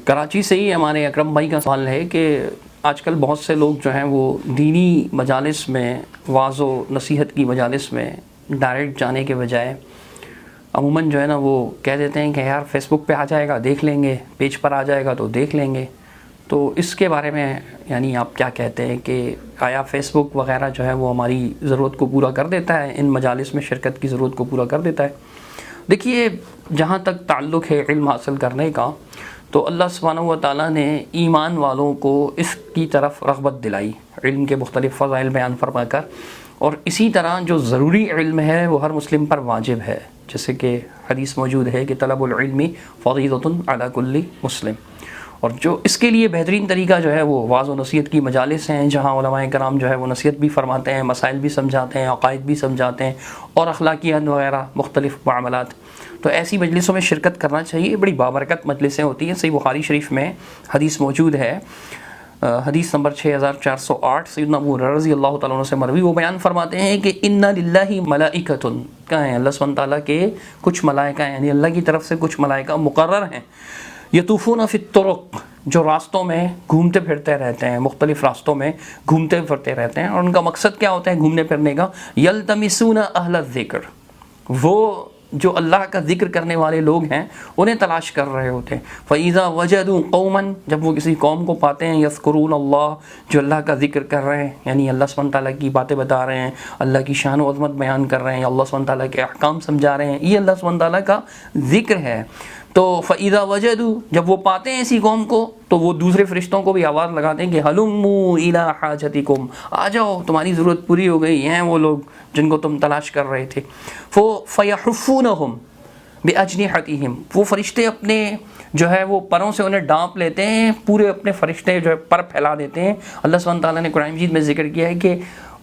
کراچی سے ہی ہمارے اکرم بھائی کا سوال ہے کہ آج کل بہت سے لوگ جو ہیں وہ دینی مجالس میں، وعظ و نصیحت کی مجالس میں ڈائریکٹ جانے کے بجائے عموماً جو ہے نا وہ کہہ دیتے ہیں کہ یار فیس بک پہ آ جائے گا دیکھ لیں گے، پیج پر آ جائے گا تو دیکھ لیں گے۔ تو اس کے بارے میں یعنی آپ کیا کہتے ہیں کہ آیا فیس بک وغیرہ جو ہے وہ ہماری ضرورت کو پورا کر دیتا ہے، ان مجالس میں شرکت کی ضرورت کو پورا کر دیتا ہے؟ دیکھیے، جہاں تک تعلق ہے علم حاصل کرنے کا، تو اللہ سبحانہ و تعالیٰ نے ایمان والوں کو اس کی طرف رغبت دلائی، علم کے مختلف فضائل بیان فرما کر، اور اسی طرح جو ضروری علم ہے وہ ہر مسلم پر واجب ہے، جیسے کہ حدیث موجود ہے کہ طلب العلم فریضۃ علی کل مسلم۔ اور جو اس کے لیے بہترین طریقہ جو ہے وہ وعظ و نصیحت کی مجالس ہیں، جہاں علماء کرام جو ہے وہ نصیحت بھی فرماتے ہیں، مسائل بھی سمجھاتے ہیں، عقائد بھی سمجھاتے ہیں، اور اخلاقیات وغیرہ مختلف معاملات۔ تو ایسی مجلسوں میں شرکت کرنا چاہیے، بڑی بابرکت مجلسیں ہوتی ہیں۔ صحیح بخاری شریف میں حدیث موجود ہے، حدیث نمبر 6408، سیدنا ابو ہریرہ رضی اللہ تعالیٰ عنہ سے مروی، وہ بیان فرماتے ہیں کہ ان للہ ملائکۃ، کہاں ہیں اللہ سبحانہ تعالیٰ کے کچھ ملائکہ ہیں، یعنی اللہ کی طرف سے کچھ ملائکہ مقرر ہیں، یطوفون فی الطرق، جو راستوں میں گھومتے پھرتے رہتے ہیں، مختلف راستوں میں گھومتے پھرتے رہتے ہیں، اور ان کا مقصد کیا ہوتا ہے گھومنے پھرنے کا؟ یلتمسون اہل الذکر، وہ جو اللہ کا ذکر کرنے والے لوگ ہیں انہیں تلاش کر رہے ہوتے ہیں۔ فَإِذَا وَجَدُوا قَوْمًا، جب وہ کسی قوم کو پاتے ہیں، یذکرون اللہ، جو اللہ کا ذکر کر رہے ہیں، یعنی اللہ سبحانہ تعالیٰ کی باتیں بتا رہے ہیں، اللہ کی شان و عظمت بیان کر رہے ہیں، اللہ سبحانہ تعالیٰ کے احکام سمجھا رہے ہیں، یہ اللہ سبحانہ تعالیٰ کا ذکر ہے۔ تو فَإِذَا وَجَدُوا، جب وہ پاتے ہیں اسی قوم کو، تو وہ دوسرے فرشتوں کو بھی آواز لگاتے ہیں کہ ہَلُمُّوا إِلَىٰ حَاجَتِكُمْ، آ جاؤ تمہاری ضرورت پوری ہو گئی، ہیں وہ لوگ جن کو تم تلاش کر رہے تھے۔ فَيَحُفُّونَهُمْ بِأَجْنِحَتِهِمْ، وہ فرشتے اپنے جو ہے وہ پروں سے انہیں ڈانپ لیتے ہیں، پورے اپنے فرشتے جو ہے پر پھیلا دیتے ہیں۔ اللہ سبحانہ تعالیٰ نے قرآن مجید میں ذکر کیا ہے کہ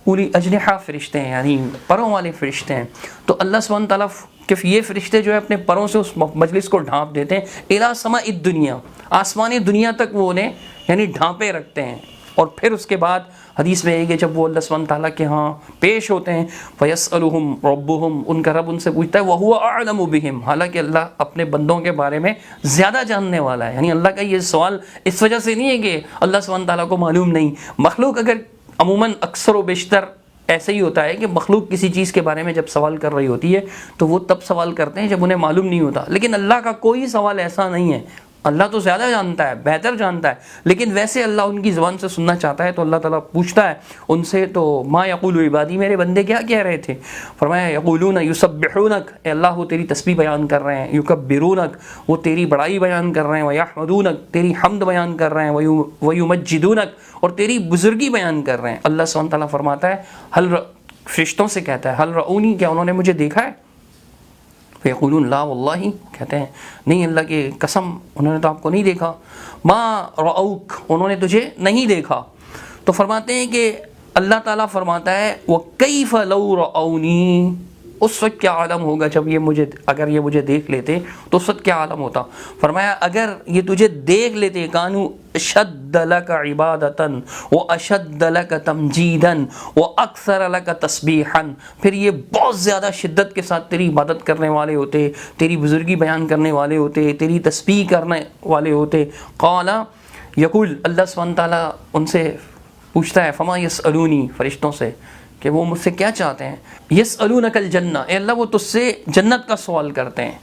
اولی اجنحہ فرشتے ہیں، یعنی پروں والے فرشتے ہیں۔ تو اللہ سبحانہ تعالیٰ کہ یہ فرشتے جو ہے اپنے پروں سے اس مجلس کو ڈھانپ دیتے ہیں، اِلیٰ سماء الدنیا، آسمانی دنیا تک وہ انہیں یعنی ڈھانپے رکھتے ہیں۔ اور پھر اس کے بعد حدیث میں ہے کہ جب وہ اللہ سبحانہ تعالیٰ کے ہاں پیش ہوتے ہیں، فَيَسْأَلُهُمْ رَبُّهُمْ، ان کا رب ان سے پوچھتا ہے، وَهُوَ أَعْلَمُ بِهِمْ، حالانکہ اللہ اپنے بندوں کے بارے میں زیادہ جاننے والا ہے۔ یعنی اللہ کا یہ سوال اس وجہ سے نہیں ہے کہ اللہ سبحانہ تعالیٰ کو معلوم نہیں۔ مخلوق اگر عموماً اکثر و بیشتر ایسا ہی ہوتا ہے کہ مخلوق کسی چیز کے بارے میں جب سوال کر رہی ہوتی ہے تو وہ تب سوال کرتے ہیں جب انہیں معلوم نہیں ہوتا، لیکن اللہ کا کوئی سوال ایسا نہیں ہے۔ اللہ تو زیادہ جانتا ہے، بہتر جانتا ہے، لیکن ویسے اللہ ان کی زبان سے سننا چاہتا ہے تو اللہ تعالیٰ پوچھتا ہے ان سے، تو ما یقول عبادی، میرے بندے کیا کہہ رہے تھے؟ فرمایا یقولون یسبحونک، اے اللہ وہ تیری تسبیح بیان کر رہے ہیں، یکبرونک، وہ تیری بڑائی بیان کر رہے ہیں، ویحمدونک، تیری حمد بیان کر رہے ہیں، ویمجدونک، اور تیری بزرگی بیان کر رہے ہیں۔ اللہ سبحانہ تعالیٰ فرماتا ہے، فرشتوں سے کہتا ہے، حل رعونی، کیا انہوں نے مجھے دیکھا ہے؟ فیقولون لا واللہ، کہتے ہیں نہیں اللہ کی قسم انہوں نے تو آپ کو نہیں دیکھا۔ ما رعوک، انہوں نے تجھے نہیں دیکھا۔ تو فرماتے ہیں کہ اللہ تعالیٰ فرماتا ہے وَكَيْفَ لَوْ رَعَوْنِي، اس وقت کیا عالم ہوگا جب اگر یہ مجھے دیکھ لیتے تو اس وقت کیا عالم ہوتا؟ فرمایا اگر یہ تجھے دیکھ لیتے، کانو اشد لک عبادتاً واشد لک تمجیداً واکثر لک تسبیحاً، پھر یہ بہت زیادہ شدت کے ساتھ تیری عبادت کرنے والے ہوتے، تیری بزرگی بیان کرنے والے ہوتے، تیری تسبیح کرنے والے ہوتے۔ قال، یقول، اللہ سبحانہ تعالیٰ ان سے پوچھتا ہے، فما یسألونی، فرشتوں سے، کہ وہ مجھ سے کیا چاہتے ہیں؟ یسألونک الجنہ، اے اللہ وہ تجھ سے جنت کا سوال کرتے ہیں۔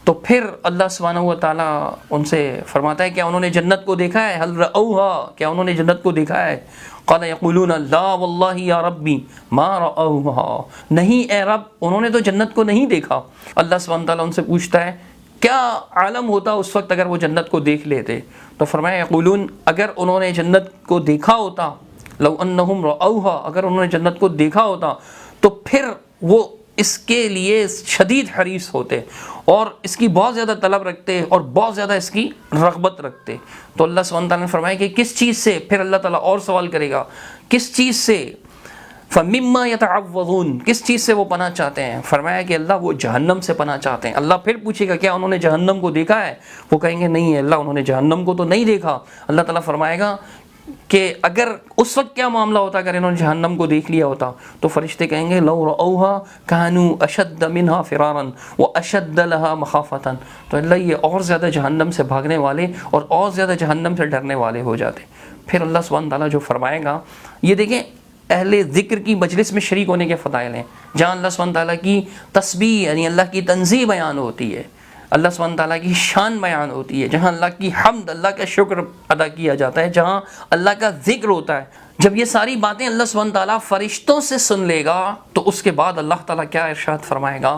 تو پھر اللہ سبحانہ و تعالیٰ ان سے فرماتا ہے کیا انہوں نے جنت کو دیکھا ہے؟ حل رأوها، کیا انہوں نے جنت کو دیکھا ہے؟ قال یقولون لا واللہ یا ربی ما رأوها، نہیں اے رب انہوں نے تو جنت کو نہیں دیکھا۔ اللہ سبحانہ تعالیٰ ان سے پوچھتا ہے کیا عالم ہوتا اس وقت اگر وہ جنت کو دیکھ لیتے؟ تو فرمایا یقولون، اگر انہوں نے جنت کو دیکھا ہوتا، لو انہم رأوها، اگر انہوں نے جنت کو دیکھا ہوتا تو پھر وہ اس کے لیے شدید حریص ہوتے اور اس کی بہت زیادہ طلب رکھتے اور بہت زیادہ اس کی رغبت رکھتے۔ تو اللہ سبحانہ تعالیٰ نے فرمایا کہ کس چیز سے؟ پھر اللہ تعالیٰ اور سوال کرے گا، کس چیز سے؟ فَمِمَّا يَتَعَوَّذُونَ، کس چیز سے وہ پناہ چاہتے ہیں؟ فرمایا کہ اللہ وہ جہنم سے پناہ چاہتے ہیں۔ اللہ پھر پوچھے گا کیا انہوں نے جہنم کو دیکھا ہے؟ وہ کہیں گے نہیں اللہ انہوں نے جہنم کو تو نہیں دیکھا۔ اللہ تعالیٰ فرمائے گا کہ اگر اس وقت کیا معاملہ ہوتا اگر انہوں نے جہنم کو دیکھ لیا ہوتا تو فرشتے کہیں گے لو رأوها كانوا اشد منها فرارا واشد لها مخافتا، تو اللہ یہ اور زیادہ جہنم سے بھاگنے والے اور زیادہ جہنم سے ڈرنے والے ہو جاتے۔ پھر اللہ سبحانہ تعالیٰ جو فرمائے گا، یہ دیکھیں اہل ذکر کی مجلس میں شریک ہونے کے فضائل ہیں، جہاں اللہ سبحانہ تعالیٰ کی تسبیح یعنی اللہ کی تنزیہ بیان ہوتی ہے، اللہ سبحانہ تعالیٰ کی شان بیان ہوتی ہے، جہاں اللہ کی حمد، اللہ کا شکر ادا کیا جاتا ہے، جہاں اللہ کا ذکر ہوتا ہے۔ جب یہ ساری باتیں اللہ سبحانہ تعالیٰ فرشتوں سے سن لے گا تو اس کے بعد اللہ تعالیٰ کیا ارشاد فرمائے گا،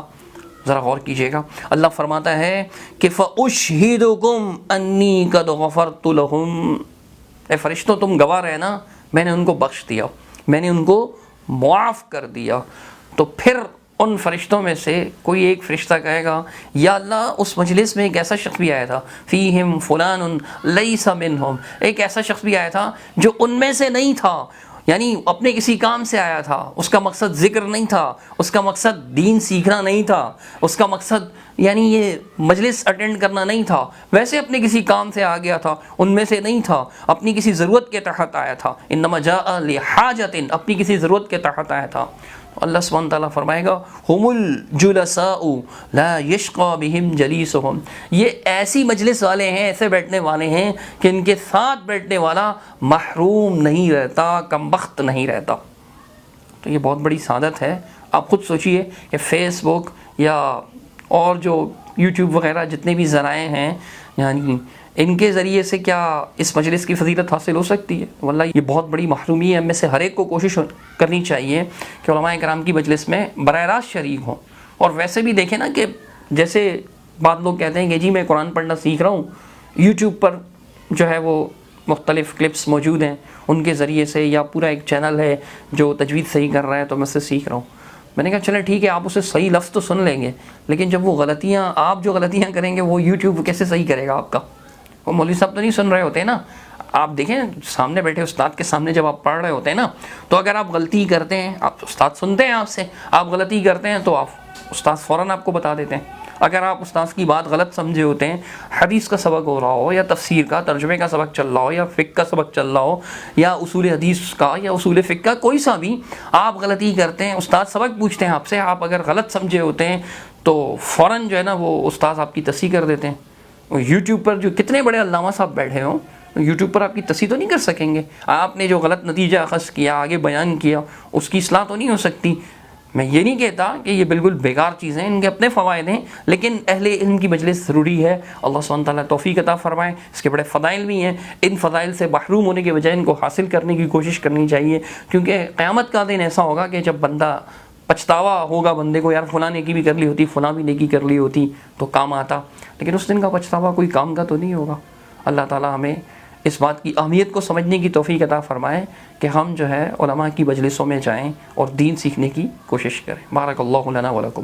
ذرا غور کیجئے گا۔ اللہ فرماتا ہے کہ فَأُشْهِدُكُمْ أَنِّي قَدْ غَفَرْتُ لَهُمْ، اے فرشتوں تم گواہ رہے نا، میں نے ان کو بخش دیا، میں نے ان کو معاف کر دیا۔ تو پھر ان فرشتوں میں سے کوئی ایک فرشتہ کہے گا یا اللہ اس مجلس میں ایک ایسا شخص بھی آیا تھا، فیہم فلان لیس منہم، ایک ایسا شخص بھی آیا تھا جو ان میں سے نہیں تھا، یعنی اپنے کسی کام سے آیا تھا، اس کا مقصد ذکر نہیں تھا، اس کا مقصد دین سیکھنا نہیں تھا، اس کا مقصد یعنی یہ مجلس اٹینڈ کرنا نہیں تھا، ویسے اپنے کسی کام سے آ گیا تھا، ان میں سے نہیں تھا، اپنی کسی ضرورت کے تحت آیا تھا، انما جاء لحاجت، اپنی کسی ضرورت کے تحت آیا تھا۔ اللہ سبحانہ تعالیٰ فرمائے گا ہم الجلساء لا یشقی بہم جلیسہم، یہ ایسی مجلس والے ہیں، ایسے بیٹھنے والے ہیں کہ ان کے ساتھ بیٹھنے والا محروم نہیں رہتا، کم بخت نہیں رہتا۔ تو یہ بہت بڑی سعادت ہے۔ آپ خود سوچئے کہ فیس بک یا اور جو یوٹیوب وغیرہ جتنے بھی ذرائع ہیں، یعنی ان کے ذریعے سے کیا اس مجلس کی فضیلت حاصل ہو سکتی ہے؟ واللہ یہ بہت بڑی محرومی ہے۔ ہم میں سے ہر ایک کو کوشش کرنی چاہیے کہ علماء کرام کی مجلس میں براہ راست شریک ہوں۔ اور ویسے بھی دیکھیں نا کہ جیسے بعض لوگ کہتے ہیں کہ جی میں قرآن پڑھنا سیکھ رہا ہوں، یوٹیوب پر جو ہے وہ مختلف کلپس موجود ہیں، ان کے ذریعے سے، یا پورا ایک چینل ہے جو تجوید صحیح کر رہا ہے تو میں سے سیکھ رہا ہوں۔ میں نے کہا چلے ٹھیک ہے، آپ اسے صحیح لفظ تو سن لیں گے، لیکن جب وہ غلطیاں، آپ جو غلطیاں کریں گے وہ یوٹیوب کیسے صحیح کرے گا آپ کا؟ وہ مولوی صاحب تو نہیں سن رہے ہوتے ہیں نا۔ آپ دیکھیں سامنے بیٹھے استاد کے سامنے جب آپ پڑھ رہے ہوتے ہیں نا، تو اگر آپ غلطی کرتے ہیں، آپ استاد سنتے ہیں آپ سے، آپ غلطی کرتے ہیں تو آپ استاد فوراً آپ کو بتا دیتے ہیں۔ اگر آپ استاد کی بات غلط سمجھے ہوتے ہیں، حدیث کا سبق ہو رہا ہو یا تفسیر کا، ترجمے کا سبق چل رہا ہو یا فقہ کا سبق چل رہا ہو یا اصول حدیث کا یا اصول فقہ کا، کوئی سا بھی آپ غلطی کرتے ہیں، استاد سبق پوچھتے ہیں آپ سے، آپ اگر غلط سمجھے ہوتے ہیں تو فوراً جو ہے نا وہ استاد آپ کی تصحیح کر دیتے ہیں۔ یوٹیوب پر جو کتنے بڑے علامہ صاحب بیٹھے ہوں، یوٹیوب پر آپ کی تصحیح تو نہیں کر سکیں گے، آپ نے جو غلط نتیجہ اخذ کیا، آگے بیان کیا، اس کی اصلاح تو نہیں ہو سکتی۔ میں یہ نہیں کہتا کہ یہ بالکل بیکار چیزیں، ان کے اپنے فوائد ہیں، لیکن اہل علم کی مجلس ضروری ہے۔ اللہ سبحانہ تعالیٰ توفیق عطا فرمائے۔ اس کے بڑے فضائل بھی ہیں، ان فضائل سے محروم ہونے کے بجائے ان کو حاصل کرنے کی کوشش کرنی چاہیے، کیونکہ قیامت کا دن ایسا ہوگا کہ جب بندہ پچھتاوا ہوگا بندے کو، یار فلاں نیکی بھی کر لی ہوتی، فلاں بھی نیکی کر لی ہوتی تو کام آتا، لیکن اس دن کا پچھتاوا کوئی کام کا تو نہیں ہوگا۔ اللہ تعالیٰ ہمیں اس بات کی اہمیت کو سمجھنے کی توفیق عطا فرمائے کہ ہم جو ہے علماء کی مجلسوں میں جائیں اور دین سیکھنے کی کوشش کریں۔ بارک اللہ لنا ولکم۔